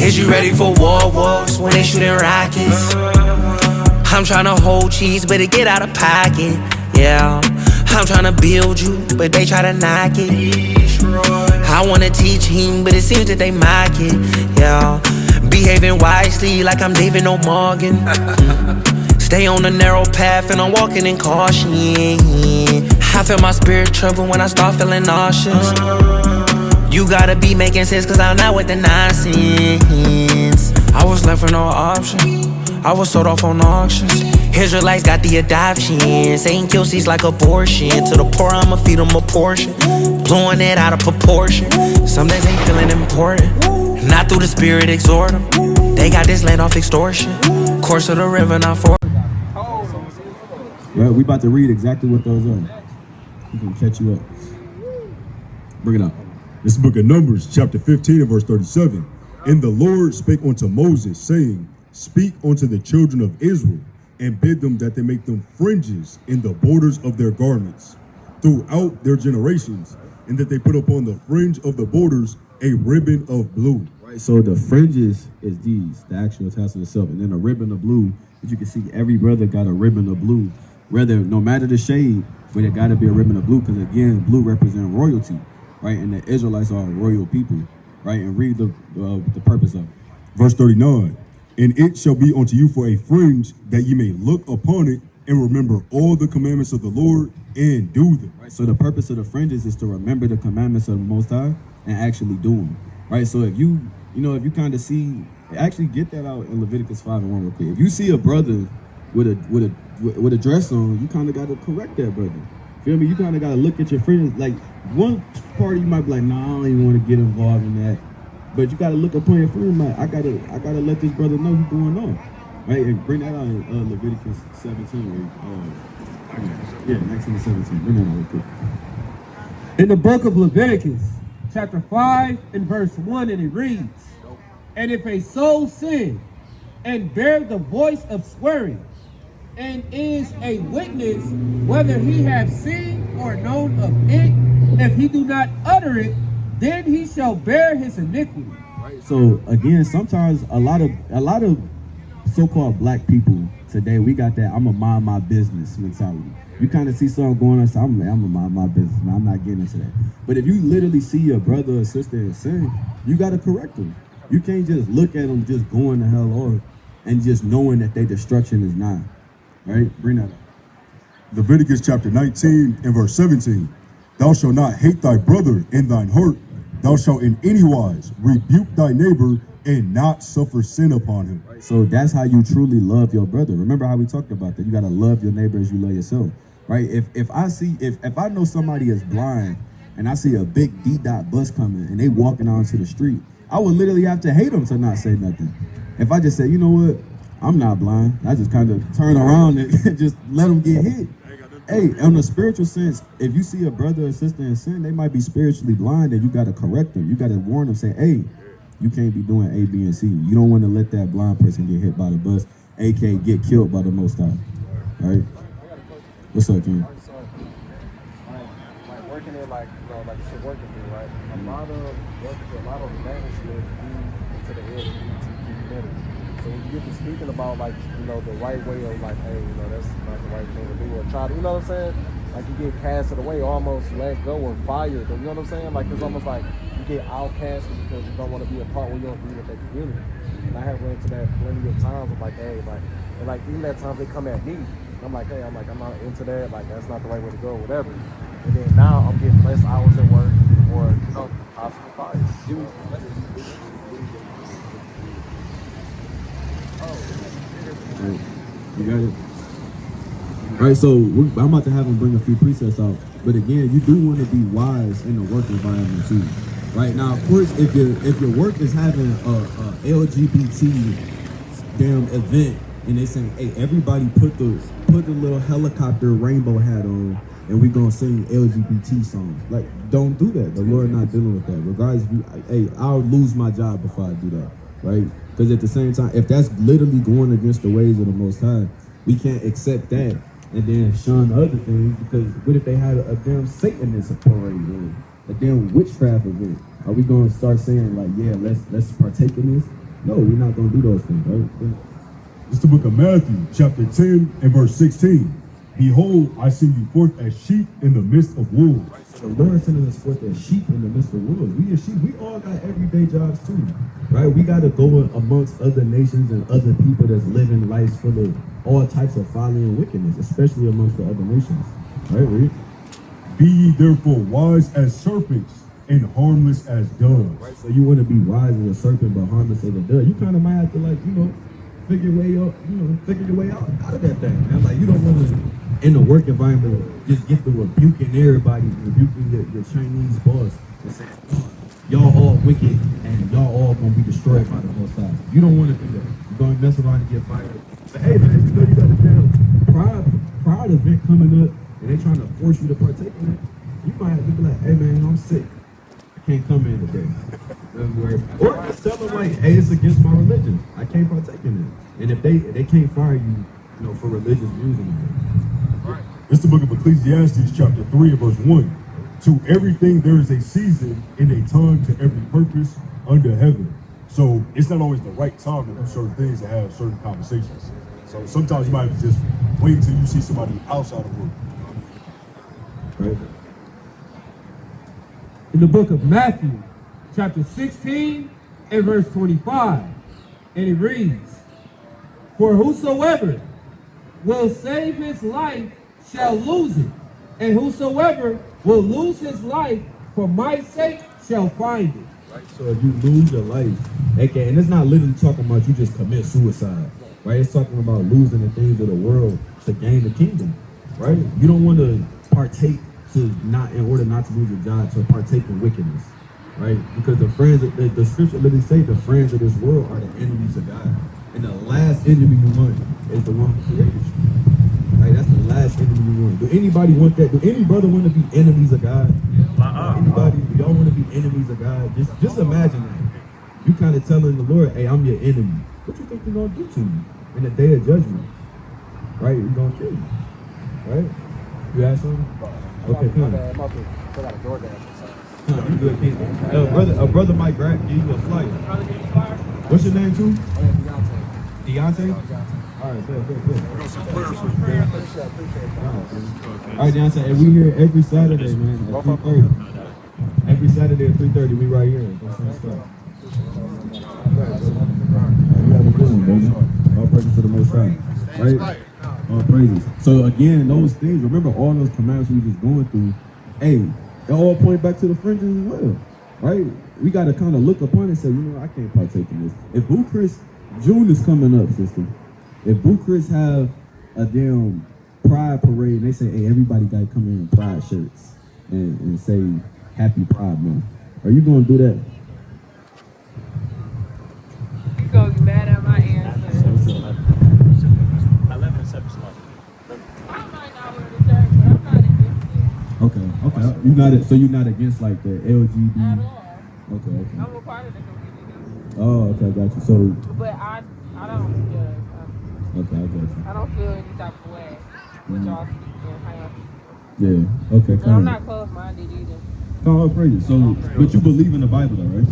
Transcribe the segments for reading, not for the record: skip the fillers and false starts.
Is you ready for wars when they shooting rockets? I'm tryna hold cheese, but it get out of pocket. Yeah, I'm tryna build you, but they try to knock it. I wanna teach him, but it seems that they mock it. Yeah, behaving wisely like I'm David O'Morgan. Stay on the narrow path and I'm walking in caution. I feel my spirit tremble when I start feeling nauseous. You gotta be making sense, cause I'm not with the nonsense. I was left with no option, I was sold off on auctions. Israelites got the adoption, saying kill seeds like abortion. To the poor I'ma feed them a portion, blowing it out of proportion. Some days ain't feeling important, not through the spirit exhort them. They got this land off extortion, course of the river not for. Right, we about to read exactly what those are. We can catch you up. Bring it up. This book of Numbers, chapter 15 and verse 37. And the Lord spake unto Moses, saying, Speak unto the children of Israel, and bid them that they make them fringes in the borders of their garments throughout their generations, and that they put upon the fringe of the borders a ribbon of blue. Right, so the fringes is these, the actual tassel itself, and then a ribbon of blue. As you can see, every brother got a ribbon of blue. No matter the shade, but it gotta be a ribbon of blue, because again, blue represents royalty. Right, and the Israelites are royal people, right? And read the purpose of it. Verse 39, and it shall be unto you for a fringe, that ye may look upon it and remember all the commandments of the Lord and do them. Right, so the purpose of the fringes is to remember the commandments of the Most High and actually do them, right? So if you kind of see, actually get that out in Leviticus 5 and 1 real quick. If you see a brother with a dress on, you kind of got to correct that brother. Feel me? You kind of got to look at your friends. Like, one party you might be like, nah, I don't even want to get involved in that. But you got to look upon your friend, like, I gotta let this brother know what's going on. Right? And bring that out in Leviticus 17. 19 to 17. Bring that out real quick. In the book of Leviticus, chapter 5 and verse 1, and it reads, And if a soul sin and bear the voice of swearing, and is a witness whether he have seen or known of it, if he do not utter it, then he shall bear his iniquity. Right. So again, sometimes a lot of so-called black people today, we got that I'm a mind my business mentality. You kind of see something going on, so I'm a mind my business, man. I'm not getting into that. But if you literally see your brother or sister in sin, you got to correct them. You can't just look at them just going to hell or and just knowing that their destruction is nigh. Right? Bring that up. Leviticus chapter 19 and verse 17. Thou shalt not hate thy brother in thine heart. Thou shalt in any wise rebuke thy neighbor and not suffer sin upon him. Right. So that's how you truly love your brother. Remember how we talked about that. You got to love your neighbor as you love yourself. Right? If I know somebody is blind and I see a big D-dot bus coming and they walking onto the street, I would literally have to hate them to not say nothing. If I just say, you know what? I'm not blind. I just kind of turn around and just let them get hit. Hey, in a spiritual sense, if you see a brother or sister in sin, they might be spiritually blind, and you got to correct them. You got to warn them, say, hey, you can't be doing A, B, and C. You don't want to let that blind person get hit by the bus, aka get killed by the Most High. All right? What's up, King? Like working there, like it's a working thing, right? A lot of management into the LGBTQ community. So when you get to speaking about the right way of hey, that's not the right thing to do, or try to, you know what I'm saying? Like you get casted away, almost let go or fired. You know what I'm saying? Like it's almost like you get outcasted because you don't want to be a part where you don't be with that community. And I have run into that plenty of times of even at times they come at me. I'm like, hey, I'm not into that. Like that's not the right way to go, whatever. And then now I'm getting less hours at work, or possibly fired. Right. You got it. All right, so I'm about to have them bring a few precepts out, but again, you do want to be wise in the work environment too. Right now, of course, if your work is having a LGBT damn event and they saying, hey, everybody put the little helicopter rainbow hat on and we gonna sing LGBT songs. Like, don't do that. The Lord not dealing with that. Regardless, I'll lose my job before I do that, right? Because at the same time, if that's literally going against the ways of the Most High, we can't accept that and then shun other things. Because what if they had a damn Satanist parade or a damn witchcraft event? Are we going to start saying like, yeah, let's partake in this? No, we're not gonna do those things, right? It's the book of Matthew, chapter 10 and verse 16. Behold, I send you forth as sheep in the midst of wolves. The Lord sending us forth as sheep in the midst of wolves. We as sheep, we all got everyday jobs too, right? We got to go amongst other nations and other people that's living lives full of all types of folly and wickedness, especially amongst the other nations, right? Read. Be ye therefore wise as serpents and harmless as doves. Right. So you want to be wise as a serpent but harmless as a dove. You kind of might have to figure your way out of that thing, man. Like you don't want to in the work environment just get to rebuking everybody, rebuking your Chinese boss and saying, y'all all wicked and y'all all gonna be destroyed by the Most High. You don't want to do that. You're gonna mess around and get fired. But hey man, you know you got a damn pride event coming up and they trying to force you to partake in it. You might have to be like, hey man, I'm sick. I can't come in today. Or just tell them like, hey, it's against my religion. I can't partake in it. And if they can't fire you, for religious reasons. It's the book of Ecclesiastes, chapter 3 and verse 1. To everything there is a season and a time to every purpose under heaven. So it's not always the right time to do certain things and have certain conversations. So sometimes you might just wait until you see somebody outside of work. Right? In the book of Matthew, chapter 16 and verse 25, and it reads, For whosoever will save his life shall lose it, and whosoever will lose his life for my sake shall find it. Right. So if you lose your life, and it's not literally talking about you just commit suicide, right? It's talking about losing the things of the world to gain the kingdom, right? You don't want to partake in order not to lose your job, to partake in wickedness, right? Because the scripture literally say the friends of this world are the enemies of God. And the last enemy you want is the one who created you. Right? That's the last enemy you want. Do anybody want that? Do any brother want to be enemies of God? Anybody? Do y'all want to be enemies of God? Just imagine that. You kind of telling the Lord, hey, I'm your enemy. What you think you're going to do to me in the day of judgment? Right? He's going to kill you. Right? You ask something? Okay, come on. I'm about to fill out a DoorDash or something. You good, King. A brother might give you a flyer. What's your name, too? Deontay? All right, good. All right, Deontay, and we here every Saturday, man, at 3:30. Every Saturday at 3:30, we right here. That's some stuff. You have a good one, baby. All praises to the Most High, right? All praises. So again, those things, remember all those commandments we just going through, hey, they all point back to the fringes as well, right? We got to kind of look upon it and say, I can't partake in this. If Boo Chris, June is coming up, sister. If Boo Chris have a damn pride parade and they say, hey, everybody got to come in pride shirts and say happy Pride Month, are you going to do that? You're going to be mad at my answer. 11 and 7 slow. I might not wear the shirt, but I'm not against it. Okay. So you're not against like the LGBT? At all. Okay. I'm a part of the community. Oh, okay, got you. So, But I don't judge. okay, I got you. I don't feel any type of way with y'all speaking how y'all feel. Yeah, okay, And I'm not closed-minded either. Oh, praise. So, but you believe in the Bible, though, right?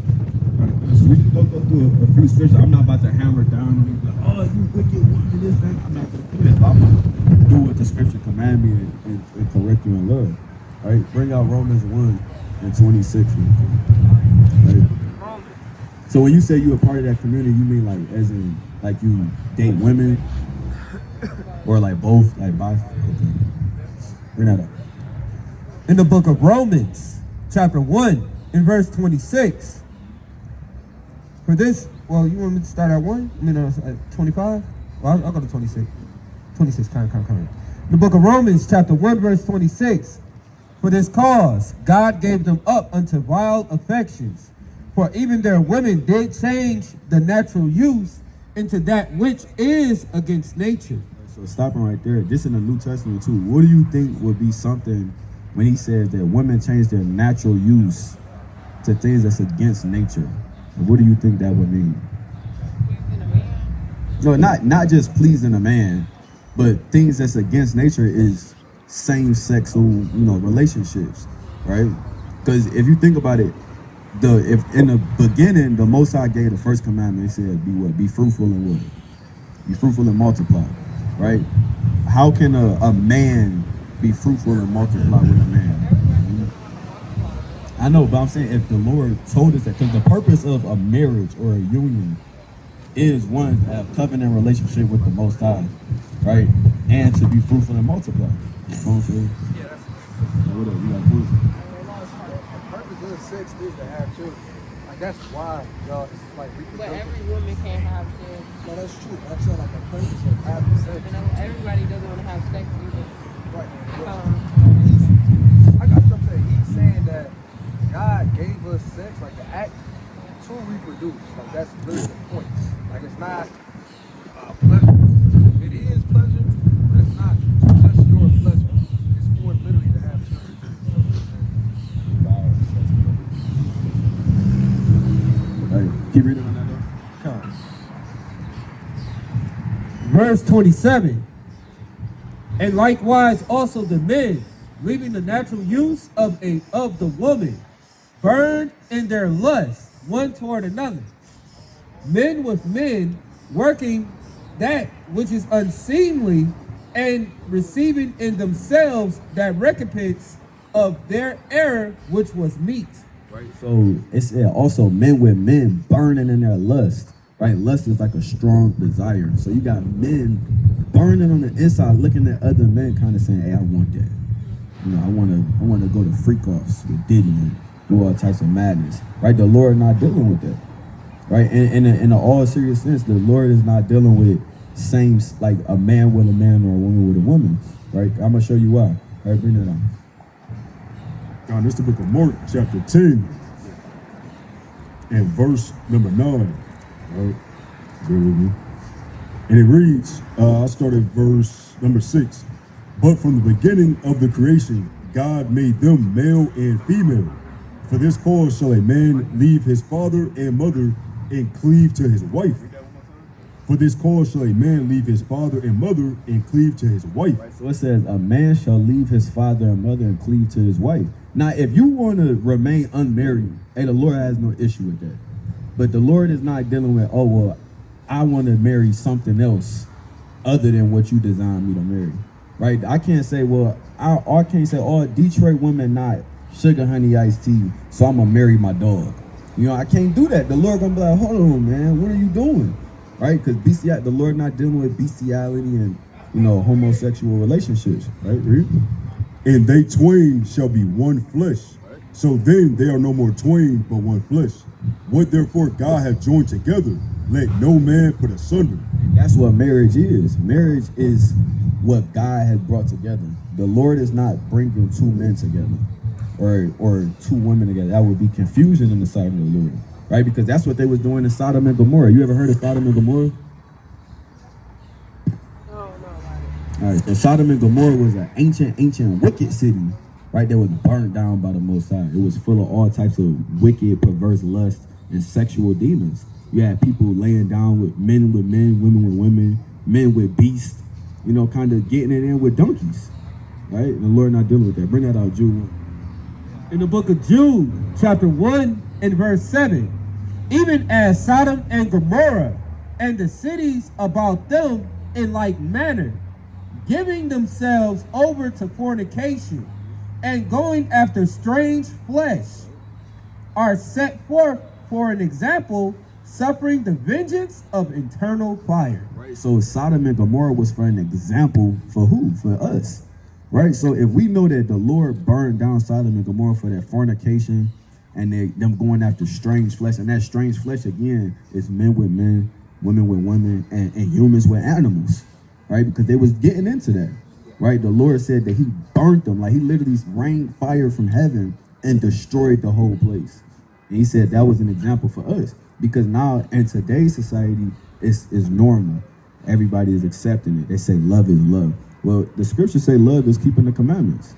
So we just go through a few scriptures. I'm not about to hammer down on you, like, oh, you wicked woman, this, that. I'm not going to do that. I'm going to do what the scripture command me and correct you in love. All right, bring out Romans 1 and 26. Right? So when you say you're a part of that community, you mean like as in like you date women or like both, like bi? Okay. Bring that up. In the book of Romans, chapter 1, in verse 26. For this, well, you want me to start at 1? I mean, at 25? Well, I'll go to 26. 26, come. The book of Romans, chapter 1, verse 26. For this cause, God gave them up unto vile affections. For even their women did change the natural use into that which is against nature. So stopping right there, just in the New Testament too, what do you think would be something when he says that women change their natural use to things that's against nature? What do you think that would mean? Pleasing a man. No, not just pleasing a man, but things that's against nature is same-sexual, relationships, right? Because if you think about it, if in the beginning, the Most High gave the first commandment. He said, "Be what? Be fruitful and what? Be fruitful and multiply." Right? How can a man be fruitful and multiply with a man? I know, but I'm saying if the Lord told us that, because the purpose of a marriage or a union is one, a covenant relationship with the Most High, right? And to be fruitful and multiply. You know what I'm saying? Yeah, that's What up? You got food? the purpose of sex is to have children. Like that's why y'all it's like But reproductive. every woman can't have kids. No, that's true. I'm saying like the purpose of having sex. You know, everybody doesn't want to have sex either. Right. Um, I got you. I'm saying he's saying that God gave us sex, like the act, to reproduce. Like that's literally the point. Like it's not pleasure. It is pleasure, but it's not just your pleasure. It's for literally to have children. Hey, keep reading on that though. Come. Verse 27. And likewise also the men, leaving the natural use of the woman, burned in their lust one toward another. Men with men, working that which is unseemly, and receiving in themselves that recompense of their error which was meet. Right. So it's also men with men burning in their lust. Right. Lust is like a strong desire. So you got men burning on the inside, looking at other men, kind of saying, "Hey, I want that. You know, I want to go to freak offs with Diddy and do all types of madness." Right. The Lord not dealing with that. Right. In an all serious sense, the Lord is not dealing with same, like a man with a man or a woman with a woman. Right. I'm gonna show you why. All right, bring that on. God, this is the book of Mark, chapter 10, and verse number 9. Right? Bear with me. And it reads, I started verse number 6. But from the beginning of the creation, God made them male and female. For this cause shall a man leave his father and mother and cleave to his wife. For this cause shall a man leave his father and mother and cleave to his wife. So it says, a man shall leave his father and mother and cleave to his wife. Now, if you want to remain unmarried, hey, the Lord has no issue with that. But the Lord is not dealing with, oh, well, I want to marry something else other than what you designed me to marry. Right? I can't say, well, I can't say, oh, Detroit women not sugar honey iced tea, so I'm going to marry my dog. You know, I can't do that. The Lord going to be like, hold on, man, what are you doing? Right? Because the Lord not dealing with bestiality and, you know, homosexual relationships. Right? And they twain shall be one flesh. So then they are no more twain, but one flesh. What therefore God hath joined together, let no man put asunder. That's what marriage is. Marriage is what God has brought together. The Lord is not bringing two men together or two women together. That would be confusion in the sight of the Lord. Right? Because that's what they was doing in Sodom and Gomorrah. You ever heard of Sodom and Gomorrah? no. All right, so Sodom and Gomorrah was an ancient, wicked city, right? That was burnt down by the Most High. It was full of all types of wicked, perverse lust and sexual demons. You had people laying down with men, women with women, men with beasts, you know, kind of getting it in with donkeys, right? And the Lord not dealing with that. Bring that out, Jude. In the book of Jude, chapter 1 and verse 7, even as Sodom and Gomorrah and the cities about them in like manner, giving themselves over to fornication and going after strange flesh, are set forth for an example, suffering the vengeance of eternal fire. Right. So Sodom and Gomorrah was for an example for who? For us. Right. So if we know that the Lord burned down Sodom and Gomorrah for that fornication and them going after strange flesh, and that strange flesh again is men with men, women with women, and humans with animals. Right? Because they was getting into that. Right? The Lord said that he burnt them. Like he literally rained fire from heaven and destroyed the whole place. And he said that was an example for us. Because now in today's society, it's normal. Everybody is accepting it. They say love is love. Well, the scriptures say love is keeping the commandments.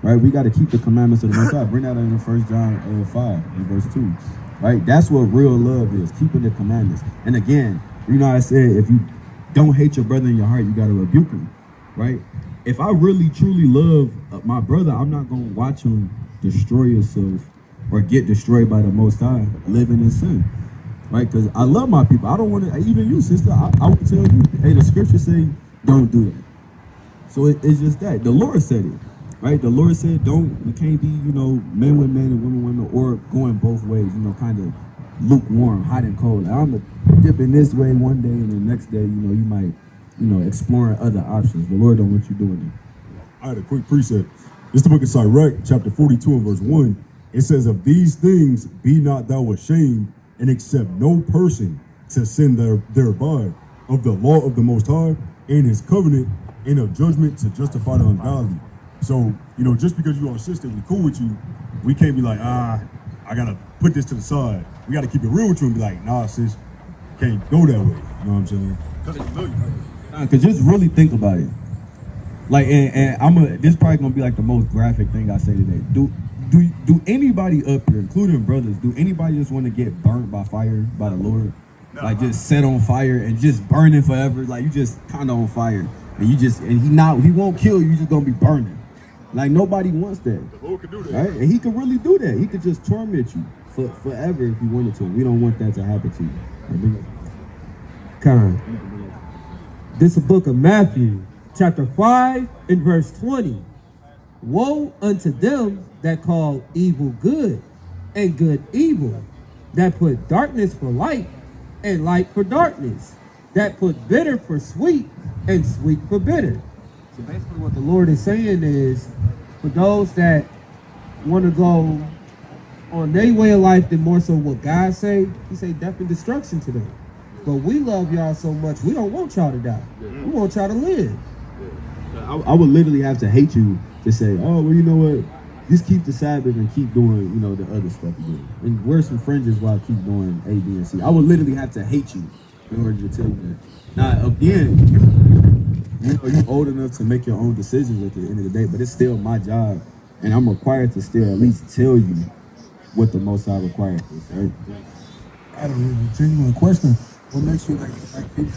Right? We got to keep the commandments of the Most High. Bring that in 1 John 5 and verse 2. Right? That's what real love is, keeping the commandments. And again, you know, I said if you don't hate your brother in your heart, you got to rebuke him. Right? If I really truly love my brother, I'm not going to watch him destroy himself or get destroyed by the Most High living in sin. Right? Because I love my people. I don't want to, even you, sister, I would tell you, hey, the scriptures say, don't do it. So it's just that. The Lord said it. Right? The Lord said, we can't be, men with men and women with women, or going both ways, kind of lukewarm, hot and cold. I'm going to dip in this way one day, and the next day, you might, exploring other options. The Lord don't want you doing it. I had a quick precept. This is the book of Sirach, chapter 42 and verse 1. It says, of these things be not thou ashamed, and accept no person to sin thereby, of the law of the Most High, and his covenant, and of judgment to justify the ungodly. So, just because you are a sister, we cool with you, we can't be like, I gotta put this to the side. We gotta keep it real with you and be like, nah, sis, can't go that way. You know what I'm saying? Because they know you. Because just really think about it. Like, and this probably gonna be like the most graphic thing I say today. Do anybody up here, including brothers, do anybody just want to get burnt by fire by the Lord? No. Like just set on fire and just burning forever? Like you just kind of on fire, and he won't kill you. You just gonna be burning. Like nobody wants that. The Lord can do that, right? And he could really do that. He could just torment you forever if he wanted to. We don't want that to happen to you. This is the book of Matthew, chapter 5 and verse 20. Woe unto them that call evil good and good evil, that put darkness for light and light for darkness, that put bitter for sweet and sweet for bitter. So basically what the Lord is saying is, for those that want to go on their way of life than more so what God say, he say death and destruction to them. But we love y'all so much, we don't want y'all to die. We want y'all to live. I would literally have to hate you to say, oh, well, you know what? Just keep the Sabbath and keep doing, the other stuff again. And wear some fringes while I keep doing A, B, and C. I would literally have to hate you in order to tell you that. Now, again, you're old enough to make your own decisions at the end of the day, but it's still my job, and I'm required to still at least tell you what the Most High requires, right? I had a really genuine question. What makes you like people?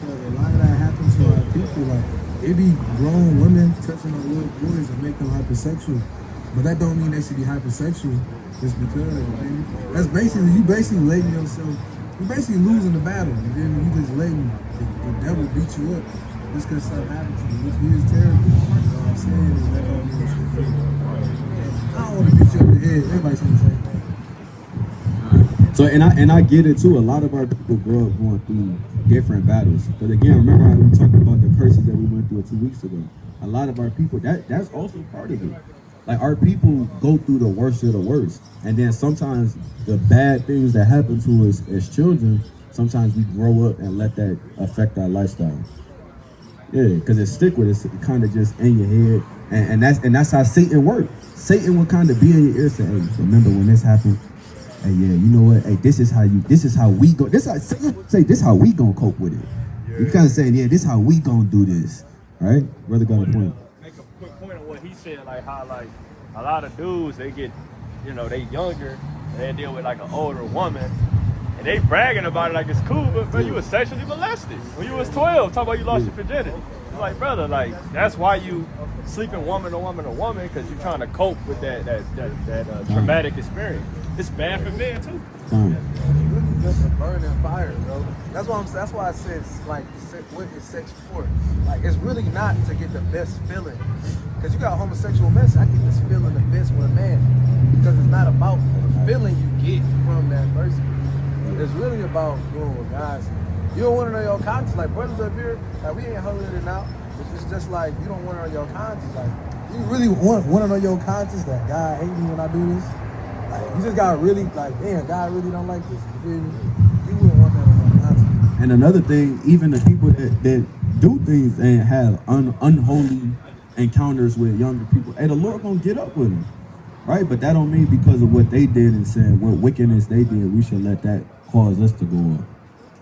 Because a lot of that happens to our people. Like, it be grown women touching on little boys and make them hypersexual. But that don't mean they should be hypersexual just because, man. That's basically, you basically letting yourself, you basically losing the battle. And then you just letting the devil beat you up just because something happened to you, which is terrible. You know what I'm saying? And that don't mean you should be. I don't want to beat you up in the head. Everybody's saying the same thing. So and I get it too. A lot of our people grow up going through different battles. But again, remember how we talked about the curses that we went through 2 weeks ago. A lot of our people, that's also part of it. Like our people go through the worst of the worst. And then sometimes the bad things that happen to us as children, sometimes we grow up and let that affect our lifestyle. Yeah, because it stick with us, it kind of just in your head. And that's how Satan works. Satan will kind of be in your ear saying, hey, remember when this happened? Hey, yeah, you know what? Hey, this is how we go. This how we gonna cope with it. Yeah. You kind of saying, yeah, this how we gonna do this, right? Brother got a point. Make a quick point on what he said, like how like a lot of dudes they get, they younger, and they deal with like an older woman, and they bragging about it like it's cool, but you was sexually molested when you was 12. Talk about you lost your virginity. It's like, brother, like that's why you sleeping woman to woman to woman, because you're trying to cope with that traumatic experience. It's bad for men too. It's really just a burning fire, bro. That's why I said, like, what is sex for? Like, it's really not to get the best feeling. Because you got homosexual men, I get this feeling the best with a man. Because it's not about the feeling you get from that person. It's really about doing what guys. You don't want to know your conscience. Like, brothers up here, like, we ain't holding it out. It's just like, you don't want to know your conscience. Like, you really want to know your conscience that God hate me when I do this? Like, you just gotta really, like, damn, God really don't like this. You feel me? You wouldn't want that on your conscience. And another thing, even the people that do things and have unholy encounters with younger people, hey, the Lord gonna get up with them, right? But that don't mean because of what they did and said what wickedness they did, we should let that cause us to go on.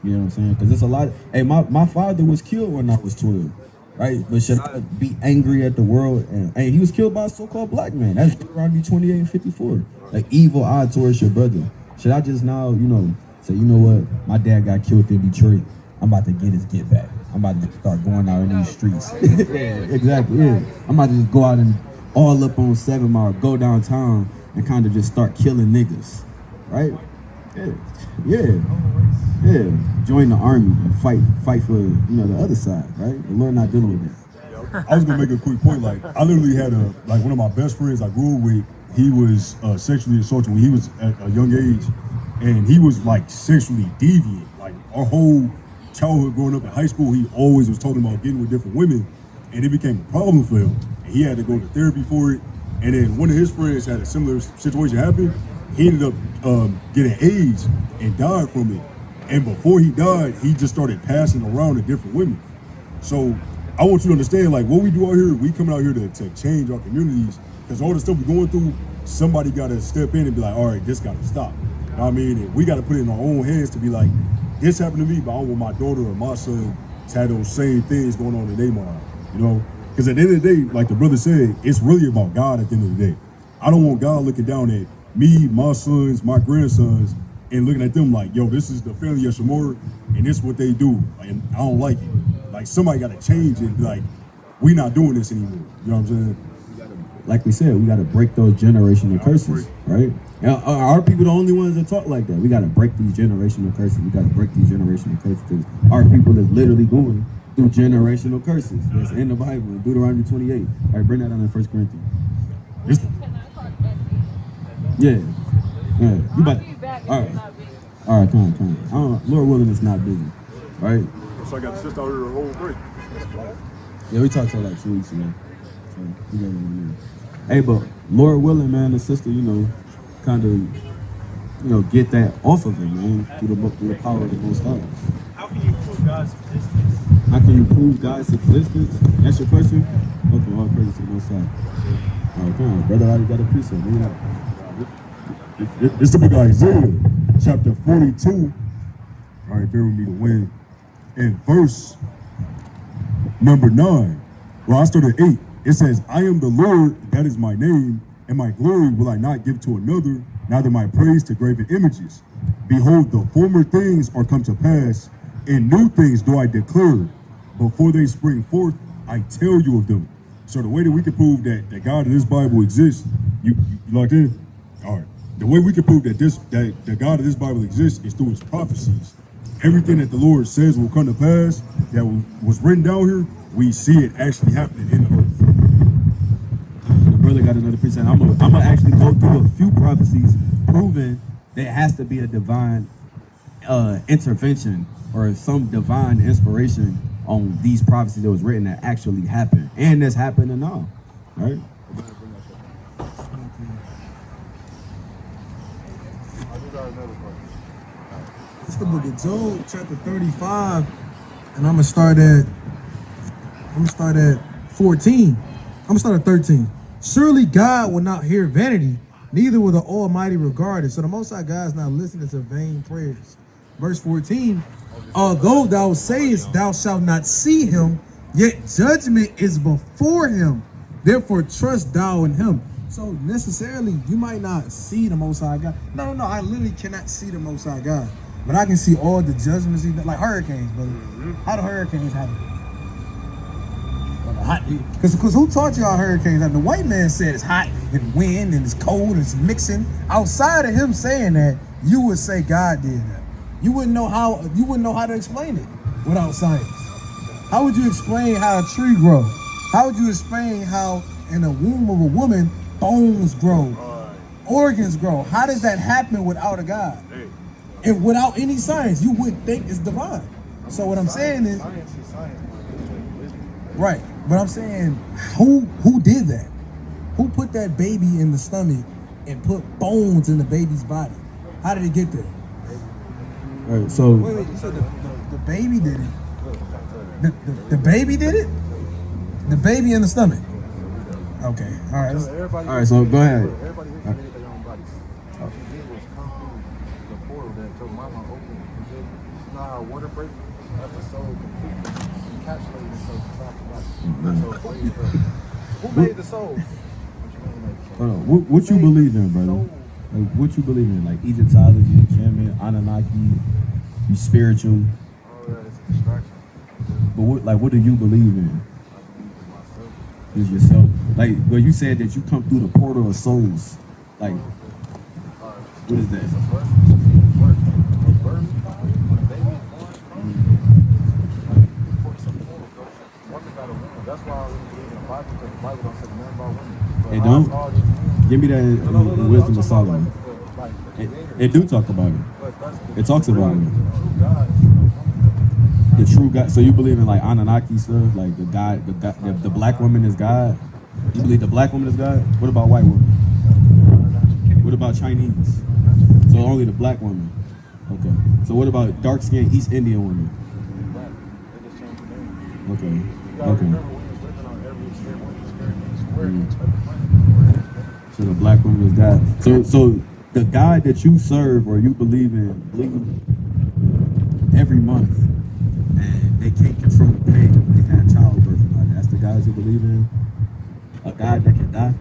You know what I'm saying? Because it's a lot. Hey, my father was killed when I was 12, right? But should I be angry at the world? And hey, he was killed by a so-called black man. That's Deuteronomy 28 and 54. Like evil eye towards your brother. Should I just now, say, you know what? My dad got killed in Detroit. I'm about to get his get back. I'm about to start going out in these streets. Yeah, exactly. Yeah, I'm about to just go out and all up on 7 Mile, go downtown and kind of just start killing niggas, right? Yeah. Join the army and fight for the other side, right? The Lord not dealing with that. I was gonna make a quick point. Like, I literally had one of my best friends I grew up with. He was sexually assaulted when he was at a young age, and he was like sexually deviant. Like our whole childhood growing up in high school, he always was talking about getting with different women, and it became a problem for him. And he had to go to therapy for it. And then one of his friends had a similar situation happen. He ended up getting AIDS and died from it. And before he died, he just started passing around to different women. So I want you to understand, like, what we do out here, we coming out here to change our communities, because all the stuff we're going through, somebody got to step in and be like, all right, this got to stop. You know what I mean? And we got to put it in our own hands to be like, this happened to me, but I don't want my daughter or my son to have those same things going on in their mind, Because at the end of the day, like the brother said, it's really about God at the end of the day. I don't want God looking down at me, my sons, my grandsons, and looking at them like, yo, this is the family of Shamor, and this is what they do, and I don't like it. Like, somebody got to change it and be like, we not doing this anymore. You know what I'm saying? Like we said, we got to break those generational curses, right? Our people the only ones that talk like that. We got to break these generational curses. We got to break these generational curses, because our people is literally going through generational curses. That's in the Bible, in Deuteronomy 28. All right, bring that down in 1 Corinthians. Yeah. You about all right, come on. Lord willing, it's not busy, right? So I got to sit out here the whole break. Yeah, we talked to her like 2 weeks ago. So we got it in there. Hey, but Lord willing, man, the sister, kind of, get that off of him, man, through the power of the Most High. How can you prove God's existence? How can you prove God's existence? That's your question? Okay, all praise to the Most High. All right, come on, brother, I already got a precept. Bring it up. It's the book of Isaiah, chapter 42. All right, bear with me to win. And verse number 9. Well, I started 8. It says, I am the Lord, that is my name, and my glory will I not give to another, neither my praise to graven images. Behold, the former things are come to pass, and new things do I declare. Before they spring forth, I tell you of them. So the way that we can prove that God in this Bible exists, you locked in? All right. The way we can prove that the God of this Bible exists is through his prophecies. Everything that the Lord says will come to pass, that was written down here, we see it actually happening in the earth. The brother got another precept. I'm gonna actually go through a few prophecies proving there has to be a divine intervention or some divine inspiration on these prophecies that was written that actually happened, and that's happening now, right? It's the book of Job, chapter 35, and I'm gonna start at 14. I'm gonna start at 13. Surely God will not hear vanity, neither will the Almighty regard it. So the Most High God is not listening to vain prayers. Verse 14, although thou sayest thou shalt not see him, yet judgment is before him. Therefore trust thou in him. So necessarily, you might not see the Most High God. No, I literally cannot see the Most High God. But I can see all the judgments, like hurricanes, brother. How do hurricanes happen? Because who taught y'all hurricanes? Like the white man said it's hot and wind and it's cold and it's mixing. Outside of him saying that, you would say God did that. You wouldn't know how to explain it without science. How would you explain how a tree grows? How would you explain how in the womb of a woman bones grow, organs grow? How does that happen without a God? And without any science, you would think it's divine. So what I'm saying is, right? But I'm saying, who did that? Who put that baby in the stomach and put bones in the baby's body? How did it get there? All right, so Wait. So the baby did it. The baby did it. The baby in the stomach. Okay. All right. all right, so go ahead. Everybody created their own bodies. All she did was come through the portal that your mama opened. You know how water breaks? That's the soul completely encapsulated itself inside the body. So who made the soul? What you believe in, brother? Soul Like, what you believe in? Like Egyptology, Kemet, Anunnaki, you spiritual. All that is a distraction. But what do you believe in? I believe in myself. Is yourself. Like, well, you said that you come through the portal of souls. Like, what is that? It's a birth. It's a birth. A birth. When a baby is born, it's a portal. Woman got a woman. That's why I really believe in the Bible, because the Bible don't say nothing about women. But It don't? all these men- Give me that in Wisdom of Solomon. Like, the creator. It do talk about it. But that's the It talks about it. true God, you know, woman. The true God. So you believe in like Anunnaki stuff, like the black woman is God. You believe the black woman is God? What about white woman? What about Chinese? So only the black woman. Okay. So what about dark skinned East Indian women? Black. They just changed the name. Okay. You gotta Okay. remember, we was living on every square Mm. inch of the planet before it. So the black woman is God. So the God that you serve or you believe in bleed every month, and they can't control the pain. They have childbirth. Like, that's the God you believe in. A God that can die.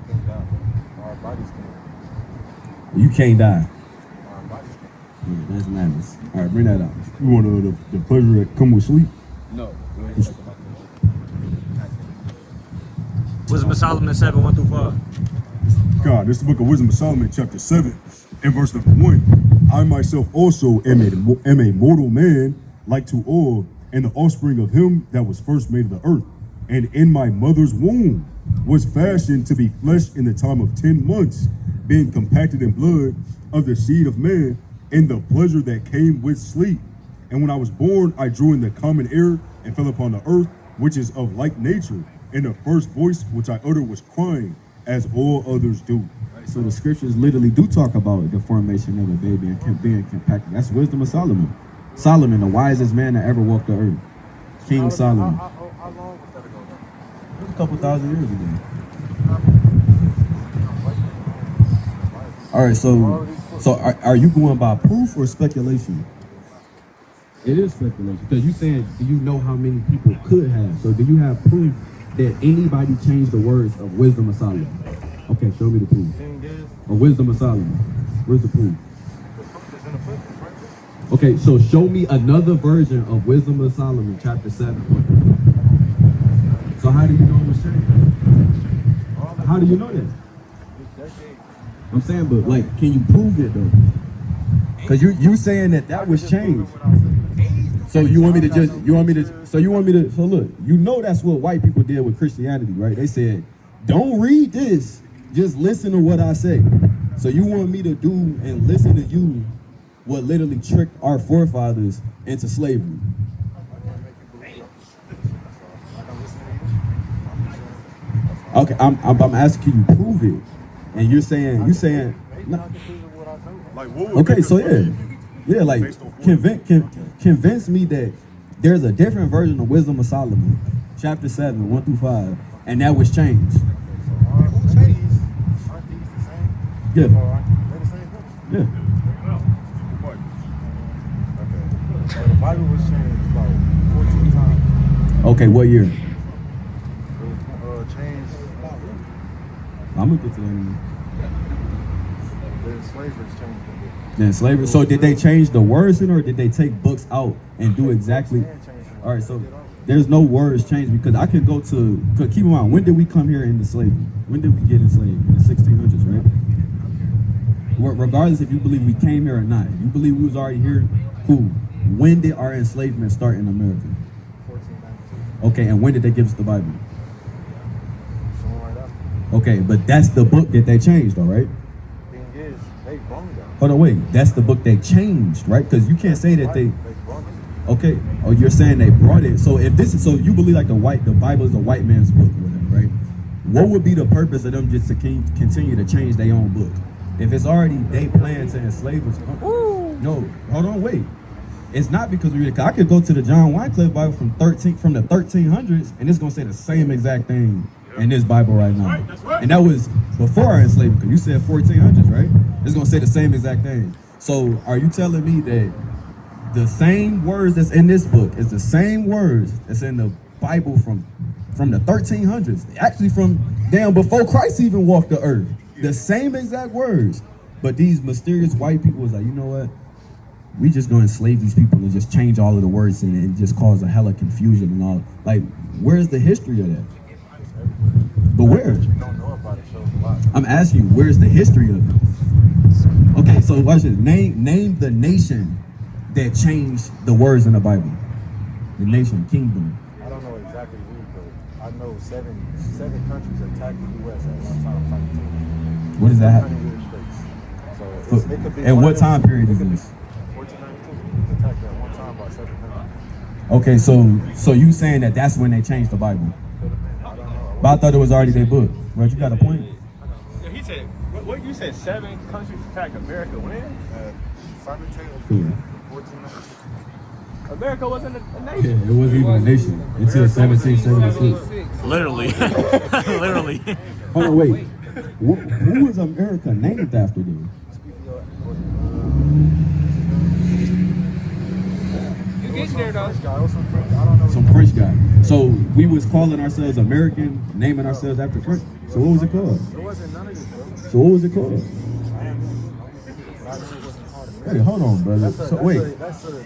We can't die. Our bodies can't. You can't die. Our bodies can't. Yeah, that's madness. All right, bring that out. You want the pleasure that come with sleep? No. Wisdom of Solomon 7, 1 through 5. God, this is the book of Wisdom of Solomon, chapter 7, and verse number 1. I myself also am a mortal man, like to all, and the offspring of him that was first made of the earth. And in my mother's womb was fashioned to be flesh in the time of 10 months, being compacted in blood of the seed of man, in the pleasure that came with sleep. And when I was born, I drew in the common air and fell upon the earth, which is of like nature. And the first voice which I uttered was crying, as all others do. So the scriptures literally do talk about the formation of a baby and being compacted. That's wisdom of Solomon. Solomon, the wisest man that ever walked the earth. King Solomon. How long was that ago? It was a couple thousand years ago. All right, so are you going by proof or speculation? It is speculation because you saying, do you know how many people could have? So do you have proof that anybody changed the words of wisdom of Solomon? Okay, show me the proof. Thing is, Of wisdom of Solomon. Where's the proof? the proof is in the book, right? Okay, so show me another version of wisdom of Solomon, chapter 7. So how do you know it was changed? How do you know that? This decade. I'm saying, but like, can you prove it though? Because you saying that was changed. So you want me to so look, you know that's what white people did with Christianity, right? They said, don't read this, just listen to what I say. So you want me to do and listen to you what literally tricked our forefathers into slavery. Okay, I'm asking you to prove it. And you're saying no. Like, what would Okay, make us so believe yeah, like based on what? convince me that there's a different version of Wisdom of Solomon, chapter 7, 1 through 5, and that was changed. Who changed? Aren't these the same? Yeah, Or aren't they the same book? yeah. Okay. So the Bible was changed about 14 times. Okay, what year? It was changed. I'm gonna get to that in a minute. Then slavery changed the book. Then slavery. So did they change the words in, or did they take books out and do exactly? All right, so there's no words changed because I can go to. Cause keep in mind, when did we come here into slavery? When did we get enslaved? In the 1600s, right? Regardless if you believe we came here or not, if you believe we was already here, cool. When did our enslavement start in America? 1492. Okay, and when did they give us the Bible? Soon right after. Okay, but that's the book that they changed, all right? Thing is, they brung that. Hold on, wait. That's the book they changed, right? Because you can't say that they. They brung it. Okay. Oh, you're saying they brought it. So if this is so, you believe like the Bible is a white man's book, or whatever, right? What would be the purpose of them just to continue to change their own book? If it's already they plan to enslave us. No, hold on, wait. It's not because we read it. 'Cause I could go to the John Wycliffe Bible from the 1300s, and it's gonna say the same exact thing in this Bible right now. And that was before our enslavement. Because you said 1400s, right? It's gonna say the same exact thing. So are you telling me that the same words that's in this book is the same words that's in the Bible from the 1300s? Actually, from damn before Christ even walked the earth. The same exact words. But these mysterious white people was like, you know what? We just gonna enslave these people and just change all of the words in it and just cause a hella confusion and all. Like, where's the history of that? But where? I'm asking you, where's the history of it? Okay, so watch this. Name the nation that changed the words in the Bible. The nation, kingdom. I don't know exactly who, but I know seven countries attacked the U.S. at one time fighting. What does that happen? So it could be. And what time period is this? 1492. Attacked at one time by 7 countries. Okay, so you saying that that's when they changed the Bible? But I thought it was already their book. Right, you got a point. Yeah, he said, what you said, 7 countries attacked America when? Simon Taylor. Cool. 1492. America wasn't a Yeah, nation. it wasn't even a nation until 1776. Literally. Literally. Hold on, wait. Who was America named after them? You getting there though? Some French guy. So we was calling ourselves American, naming ourselves after French. So what was it called? It wasn't none of this, bro. So what was it called? Wait, hold on, brother. So wait,